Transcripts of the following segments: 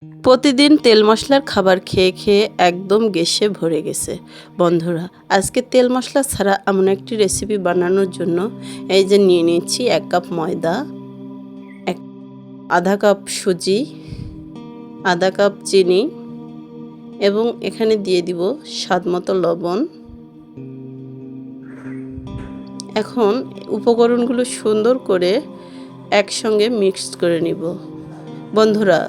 প্রতিদিন তেল মশলার খাবার খেয়ে খেয়ে একদম গ্যাসে ভরে গেছে। বন্ধুরা, আজকে তেল মশলা ছাড়া এমন একটি রেসিপি বানানোর জন্য এই যে নিয়ে নিচ্ছি 1 কাপ ময়দা, আধা কাপ সুজি, আধা কাপ চিনি এবং এখানে দিয়ে দিব স্বাদমতো লবণ। এখন উপকরণগুলো সুন্দর করে একসঙ্গে মিক্সড করে নিব। বন্ধুরা,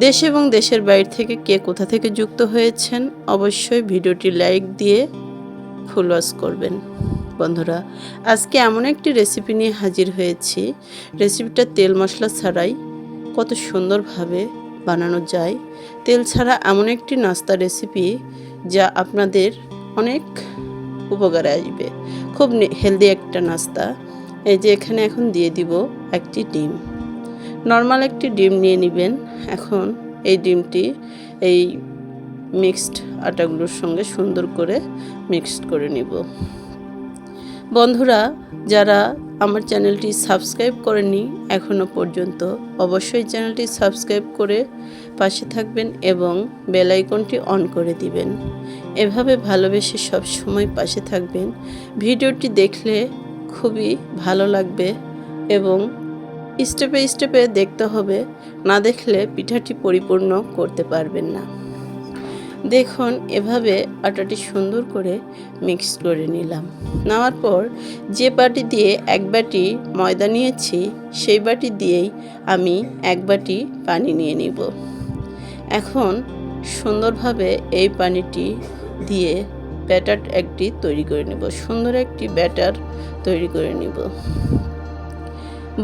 দেশ এবং দেশের বাইরে থেকে কে কোথা থেকে যুক্ত হয়েছেন অবশ্যই ভিডিওটি লাইক দিয়ে ফুল ওয়াচ করবেন। বন্ধুরা, আজকে এমন একটি রেসিপি নিয়ে হাজির হয়েছি। রেসিপিটা তেল মশলা ছাড়াই কত সুন্দরভাবে বানানো যায়। তেল ছাড়া এমন একটি নাস্তা রেসিপি যা আপনাদের অনেক উপকারে আসবে। খুব হেলদি একটা নাস্তা। এই যে এখানে এখন দিয়ে দিব একটি ডিম। নর্মাল একটি ডিম নিয়ে নেবেন। এখন এই ডিমটি এই মিক্সড আটাগুলোর সঙ্গে সুন্দর করে মিক্সড করে নিব। বন্ধুরা, যারা আমার চ্যানেলটি সাবস্ক্রাইব করেননি এখনও পর্যন্ত অবশ্যই চ্যানেলটি সাবস্ক্রাইব করে পাশে থাকবেন এবং বেল আইকনটি অন করে দিবেন। এভাবে ভালোবেসে সব সময় পাশে থাকবেন। ভিডিওটি দেখলে খুবই ভালো লাগবে এবং স্টেপে স্টেপে দেখতে হবে, না দেখলে পিঠাটি পরিপূর্ণ করতে পারবেন না। দেখুন, এভাবে আটাটি সুন্দর করে মিক্স করে নিলাম। নেওয়ার পর যে বাটি দিয়ে 1 বাটি ময়দা নিয়েছি সেই বাটি দিয়েই আমি 1 বাটি পানি নিয়ে নিব। এখন সুন্দরভাবে এই পানিটি দিয়ে ব্যাটার একটি তৈরি করে নেব। সুন্দর একটি ব্যাটার তৈরি করে নিব।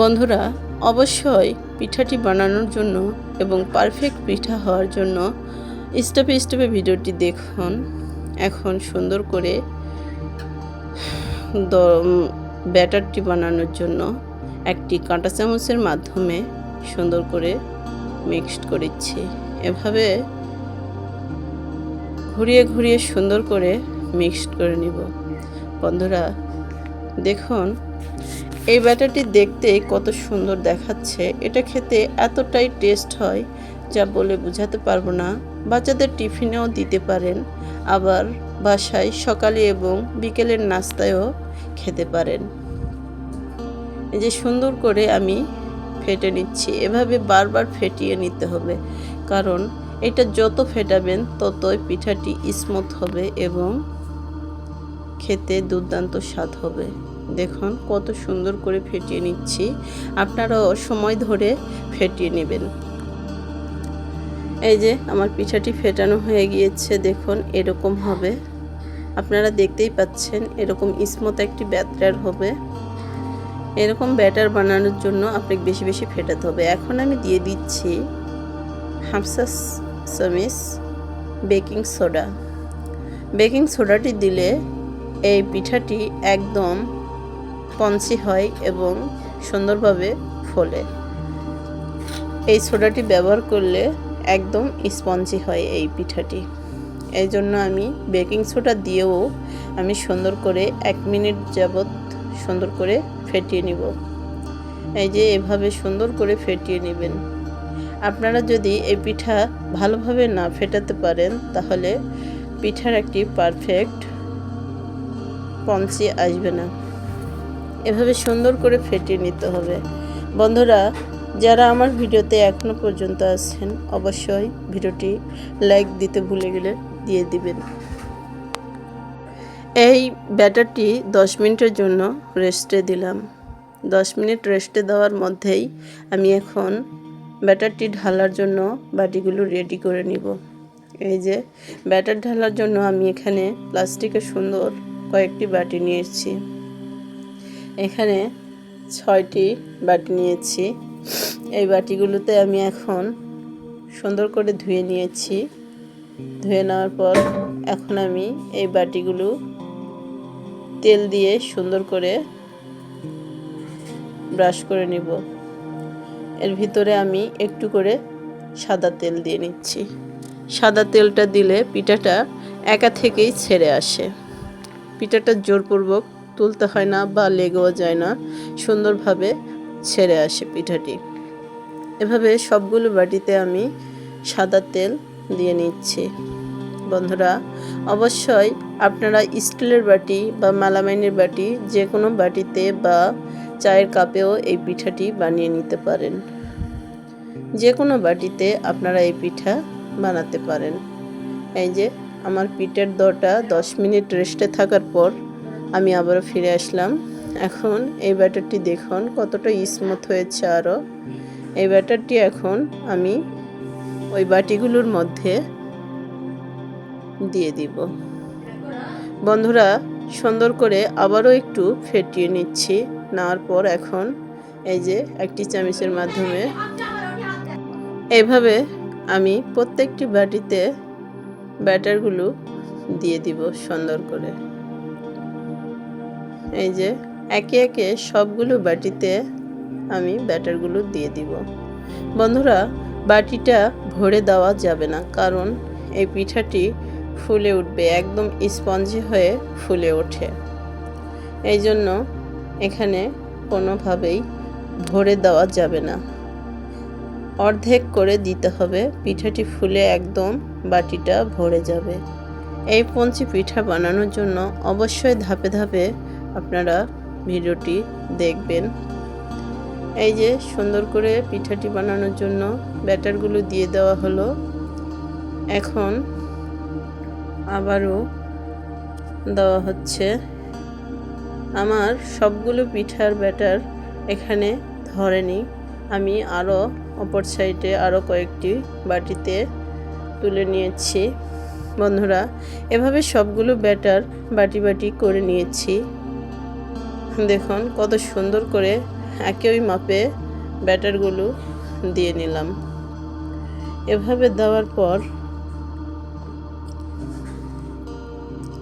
বন্ধুরা, অবশ্যই পিঠাটি বানানোর জন্য এবং পারফেক্ট পিঠা হওয়ার জন্য স্টেপে স্টেপে ভিডিওটি দেখুন। এখন সুন্দর করে ব্যাটারটি বানানোর জন্য একটি কাঁটা চামচের মাধ্যমে সুন্দর করে মিক্সড করেছি। এভাবে ঘুরিয়ে ঘুরিয়ে সুন্দর করে মিক্সড করে নিব। বন্ধুরা, দেখুন এই ব্যাটারটি দেখতে কত সুন্দর দেখাচ্ছে। এটা খেতে এতটাই টেস্ট হয় যা বলে বোঝাতে পারবো না। বাচ্চাদের টিফিনেও দিতে পারেন, আবার বাসায় সকালে এবং বিকেলের নাস্তায়ও খেতে পারেন। এই যে সুন্দর করে আমি ফেটে নিচ্ছি। এভাবে বারবার ফেটিয়ে নিতে হবে, কারণ এটা যত ফেটাবেন ততই পিঠাটি স্মুথ হবে এবং খেতে দুর্দান্ত স্বাদ হবে। দেখুন কত সুন্দর করে ফেটিয়ে নিচ্ছি। আপনারাও সময় ধরে ফেটিয়ে নেবেন। এই যে আমার পিঠাটি ফেটানো হয়ে গিয়েছে। দেখুন এরকম হবে, আপনারা দেখতেই পাচ্ছেন এরকম স্মুথ একটি ব্যাটার হবে। এরকম ব্যাটার বানানোর জন্য আপনাকে বেশি বেশি ফেটাতে হবে। এখন আমি দিয়ে দিচ্ছি 1/2 চামচ বেকিং সোডা। বেকিং সোডাটি দিলে এই পিঠাটি একদম স্পঞ্জি হয় এবং সুন্দরভাবে ফোলে। এই সোডাটি ব্যবহার করলে একদম স্পঞ্জি হয় এই পিঠাটি। এই জন্য আমি বেকিং সোডা দিয়েও আমি সুন্দর করে 1 মিনিট যাবত সুন্দর করে ফেটিয়ে নিব। এই যে এভাবে সুন্দর করে ফেটিয়ে নেবেন। আপনারা যদি এই পিঠা ভালোভাবে না ফেটাতে পারেন তাহলে পিঠার একটি পারফেক্ট স্পঞ্জি আসবে না। এভাবে সুন্দর করে ফেটিয়ে নিতে হবে। বন্ধুরা, যারা আমার ভিডিওতে এখনো পর্যন্ত আছেন অবশ্যই ভিডিওটি লাইক দিতে ভুলে গেলে দিয়ে দিবেন। এই ব্যাটারটি 10 মিনিটের জন্য রেস্টে দিলাম। 10 মিনিট রেস্টে দেওয়ার মধ্যেই আমি এখন ব্যাটারটি ঢালার জন্য বাটিগুলো রেডি করে নিব। এই যে ব্যাটার ঢালার জন্য আমি এখানে প্লাস্টিকের সুন্দর কয়েকটি বাটি নিয়েছি। এখানে 6টি বাটি নিয়েছি। এই বাটিগুলোতে আমি এখন সুন্দর করে ধুয়ে নিয়েছি। ধুয়ে নেওয়ার পর এখন আমি এই বাটিগুলো তেল দিয়ে সুন্দর করে ব্রাশ করে নিব। এর ভিতরে আমি একটু করে সাদা তেল দিয়ে নিচ্ছি। সাদা তেলটা দিলে পিঠাটা একা থেকেই ছেড়ে আসে। পিঠাটা জোরপূর্বক তুলতে হয় না বা লেগেও যায় না, সুন্দরভাবে ছেড়ে আসে পিঠাটি। এভাবে সবগুলো বাটিতে আমি সাদা তেল দিয়ে নিচ্ছি। বন্ধুরা, অবশ্যই আপনারা স্টিলের বাটি বা মেলামাইনের বাটি যে কোনো বাটিতে বা চায়ের কাপেও এই পিঠাটি বানিয়ে নিতে পারেন। যে কোনো বাটিতে আপনারা এই পিঠা বানাতে পারেন। এই যে আমার পিঠের ডোটা 10 মিনিট রেস্টে থাকার পর আমি আবারও ফিরে আসলাম। এখন এই ব্যাটারটি দেখুন কতটা স্মুথ হয়েছে। আরও এই ব্যাটারটি এখন আমি ওই বাটিগুলোর মধ্যে দিয়ে দিব। বন্ধুরা, সুন্দর করে আবারও একটু ফেটিয়ে নিচ্ছি। নেওয়ার পর এখন এই যে একটি চামচের মাধ্যমে এইভাবে আমি প্রত্যেকটি বাটিতে ব্যাটারগুলো দিয়ে দিব সুন্দর করে। এই যে একে একে সবগুলো বাটিতে আমি ব্যাটারগুলো দিয়ে দিব। বন্ধুরা, বাটিটা ভরে দেওয়া যাবে না, কারণ এই পিঠাটি ফুলে উঠবে, একদম স্পঞ্জি হয়ে ফুলে ওঠে। এই জন্য এখানে কোনোভাবেই ভরে দেওয়া যাবে না, অর্ধেক করে দিতে হবে। পিঠাটি ফুলে একদম বাটিটা ভরে যাবে। এই পঞ্চি পিঠা বানানোর জন্য অবশ্যই ধাপে ধাপে আপনারা ভিডিওটি দেখবেন। এই যে সুন্দর করে পিঠাটি বানানোর জন্য ব্যাটারগুলো দিয়ে দেওয়া হলো। এখন আবারও দেওয়া হচ্ছে। আমার সবগুলো পিঠার ব্যাটার এখানে ধরেনি, আমি আরও অপর সাইডে আরও কয়েকটি বাটিতে তুলে নিয়েছি। বন্ধুরা, এভাবে সবগুলো ব্যাটার বাটি বাটি করে নিয়েছি। দেখুন কত সুন্দর করে একই মাপে ব্যাটারগুলো দিয়ে নিলাম। এভাবে দেওয়ার পর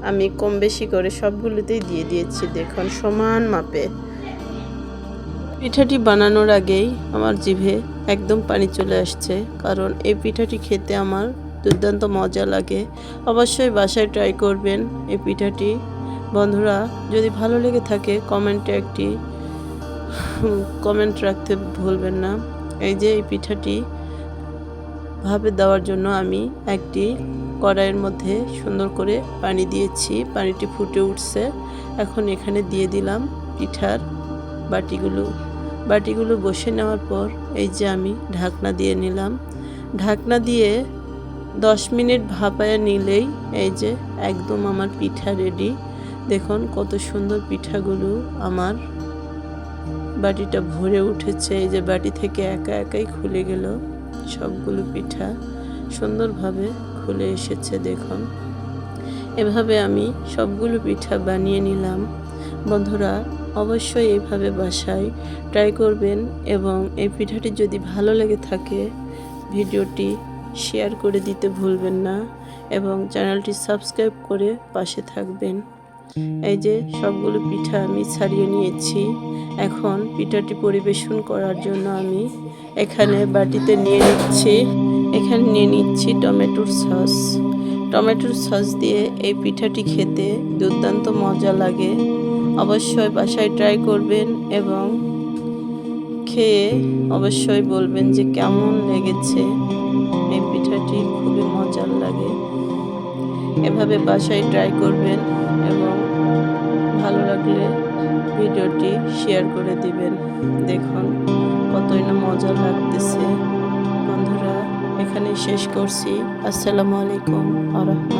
আমি কম বেশি করে সবগুলোতেই দিয়ে দিয়েছি। দেখুন সমান মাপে। পিঠাটি বানানোর আগেই আমার জিভে একদম পানি চলে আসছে, কারণ এই পিঠাটি খেতে আমার দুর্দান্ত মজা লাগে। অবশ্যই বাসায় ট্রাই করবেন এই পিঠাটি। বন্ধুরা, যদি ভালো লেগে থাকে কমেন্টে একটি কমেন্ট রাখতে ভুলবেন না। এই যে এই পিঠাটি ভাপে দেওয়ার জন্য আমি একটি কড়াইয়ের মধ্যে সুন্দর করে পানি দিয়েছি। পানিটি ফুটে উঠছে। এখন এখানে দিয়ে দিলাম পিঠার বাটিগুলো বসে নেওয়ার পর এই যে আমি ঢাকনা দিয়ে নিলাম। ঢাকনা দিয়ে 10 মিনিট ভাপায়া নিলেই এই যে একদম আমার পিঠা রেডি। দেখুন কত সুন্দর পিঠাগুলো আমার বাটিটা ভরে উঠেছে। এই যে বাটি থেকে একা একাই খুলে গেল, সবগুলো পিঠা সুন্দরভাবে খুলে এসেছে। দেখুন এভাবে আমি সবগুলো পিঠা বানিয়ে নিলাম। বন্ধুরা, অবশ্যই এইভাবে বাসায় ট্রাই করবেন, এবং এই পিঠাটি যদি ভালো লেগে থাকে ভিডিওটি শেয়ার করে দিতে ভুলবেন না, এবং চ্যানেলটি সাবস্ক্রাইব করে পাশে থাকবেন। এই যে সবগুলো পিঠা আমি ছাড়িয়ে নিয়েছি। এখন পিঠাটি পরিবেশন করার জন্য আমি এখানে বাটিতে নিয়ে নিচ্ছি টমেটোর সস। টমেটোর সস দিয়ে এই পিঠাটি খেতে দুর্দান্ত মজা লাগে। অবশ্যই বাসায় ট্রাই করবেন এবং খেয়ে অবশ্যই বলবেন যে কেমন লেগেছে। এই পিঠাটি খুবই মজার লাগে। এভাবে বাসায় ট্রাই করবেন এবং ভালো লাগলে ভিডিওটি শেয়ার করে দিবেন। দেখুন কতই না মজা লাগতেছে। বন্ধুরা, এখানে শেষ করছি। আসসালামু আলাইকুম ওয়া রাহমাতুল্লাহ।